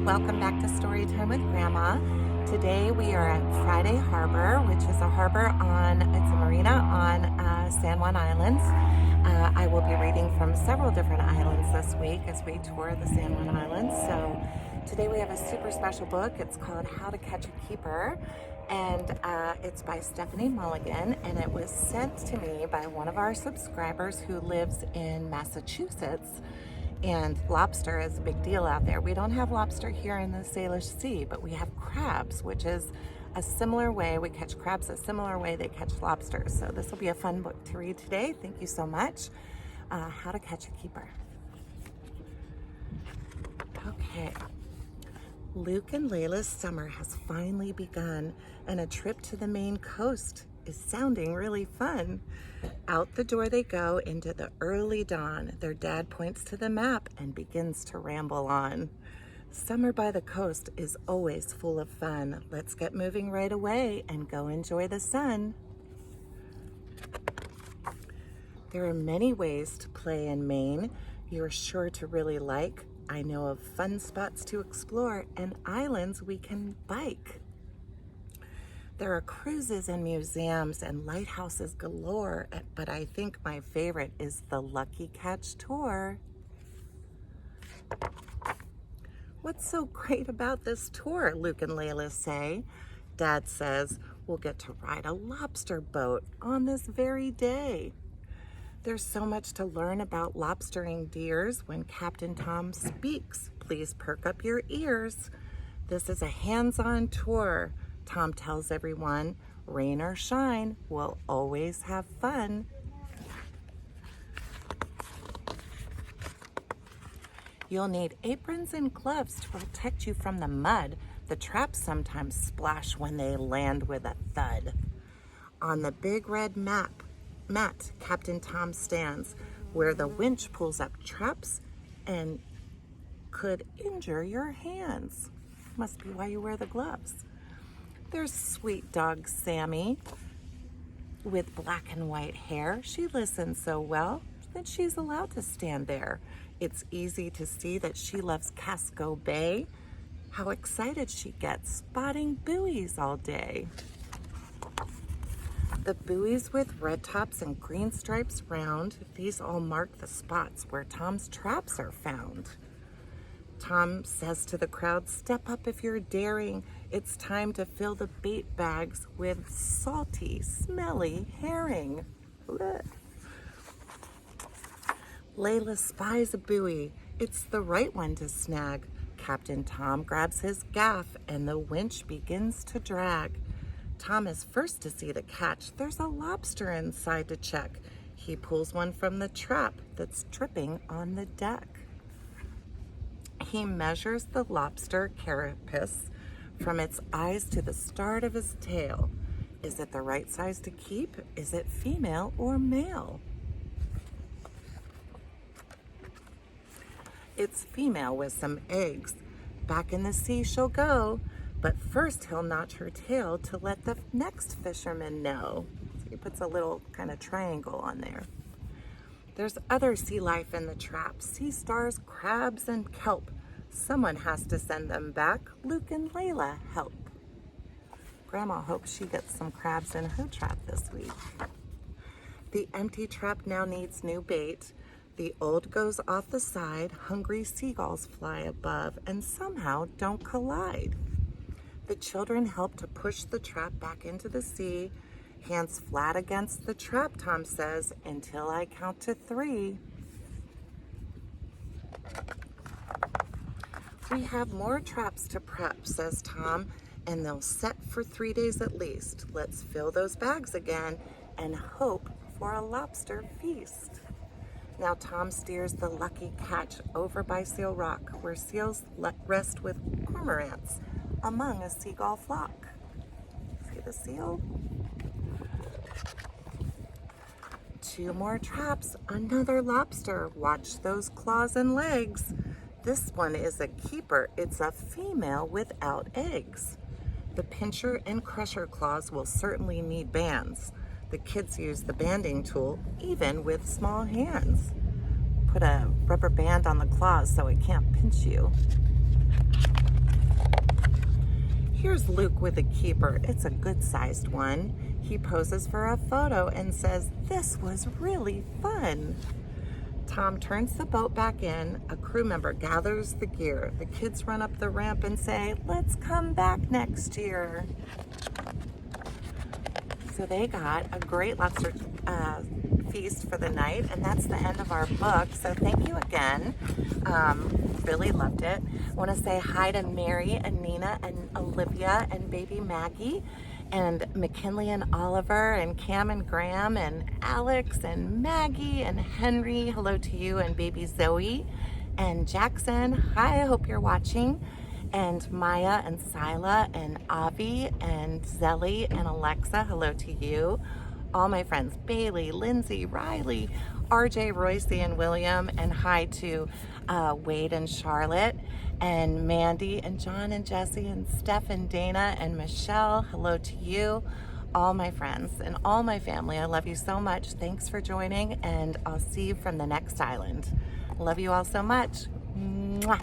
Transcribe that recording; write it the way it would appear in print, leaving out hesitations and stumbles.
welcome back to Storytime with Grandma. Today we are at Friday Harbor, which is a harbor it's a marina on San Juan Islands. I will be reading from several different islands this week as we tour the San Juan Islands. So today we have a super special book. It's called How to Catch a Keeper, and it's by Stephanie Mulligan, and it was sent to me by one of our subscribers who lives in Massachusetts. And lobster is a big deal out there. We don't have lobster here in the Salish Sea, but we have crabs, which is a similar way. We catch crabs a similar way they catch lobsters. So this will be a fun book to read today. Thank you so much. How to Catch a Keeper. Okay. Luke and Layla's summer has finally begun, and a trip to the Maine coast is sounding really fun. Out the door they go into the early dawn. Their dad points to the map and begins to ramble on. Summer by the coast is always full of fun. Let's get moving right away and go enjoy the sun. There are many ways to play in Maine you're sure to really like. I know of fun spots to explore and islands we can bike. There are cruises and museums and lighthouses galore, but I think my favorite is the Lucky Catch Tour. What's so great about this tour? Luke and Layla say. Dad says we'll get to ride a lobster boat on this very day. There's so much to learn about lobstering deers when Captain Tom speaks. Please perk up your ears. This is a hands-on tour. Tom tells everyone, rain or shine, we'll always have fun. You'll need aprons and gloves to protect you from the mud. The traps sometimes splash when they land with a thud. On the big red mat, Captain Tom stands, where the winch pulls up traps and could injure your hands. Must be why you wear the gloves. There's sweet dog Sammy with black and white hair. She listens so well that she's allowed to stand there. It's easy to see that she loves Casco Bay. How excited she gets spotting buoys all day. The buoys with red tops and green stripes round, these all mark the spots where Tom's traps are found. Tom says to the crowd, step up if you're daring. It's time to fill the bait bags with salty, smelly herring. Blech. Layla spies a buoy. It's the right one to snag. Captain Tom grabs his gaff and the winch begins to drag. Tom is first to see the catch. There's a lobster inside to check. He pulls one from the trap that's dripping on the deck. He measures the lobster carapace from its eyes to the start of his tail. Is it the right size to keep? Is it female or male? It's female with some eggs. Back in the sea she'll go, but first he'll notch her tail to let the next fisherman know. So he puts a little kind of triangle on there. There's other sea life in the trap, sea stars, crabs, and kelp. Someone has to send them back. Luke and Layla help. Grandma hopes she gets some crabs in her trap this week. The empty trap now needs new bait. The old goes off the side. Hungry seagulls fly above and somehow don't collide. The children help to push the trap back into the sea. Hands flat against the trap, Tom says, until I count to 3. We have more traps to prep, says Tom, and they'll set for 3 days at least. Let's fill those bags again and hope for a lobster feast. Now Tom steers the Lucky Catch over by Seal Rock, where seals rest with cormorants among a seagull flock. See the seal? 2 more traps, another lobster. Watch those claws and legs. This one is a keeper. It's a female without eggs. The pincher and crusher claws will certainly need bands. The kids use the banding tool, even with small hands. Put a rubber band on the claws so it can't pinch you. Here's Luke with a keeper. It's a good-sized one. He poses for a photo and says, "This was really fun." Tom turns the boat back in. A crew member gathers the gear. The kids run up the ramp and say, "Let's come back next year." So they got a great lobster feast for the night, and that's the end of our book. So thank you again. Really loved it. I want to say hi to Mary and Nina and Olivia and baby Maggie and McKinley and Oliver and Cam and Graham and Alex and Maggie and Henry. Hello to you, and baby Zoe and Jackson. Hi, I hope you're watching. And Maya and Sila and Avi and Zelly and Alexa, hello to you. All my friends, Bailey, Lindsay, Riley, RJ, Royce, and William, and hi to Wade and Charlotte, and Mandy, and John, and Jesse, and Steph, and Dana, and Michelle, hello to you. All my friends and all my family, I love you so much. Thanks for joining, and I'll see you from the next island. Love you all so much. Mwah.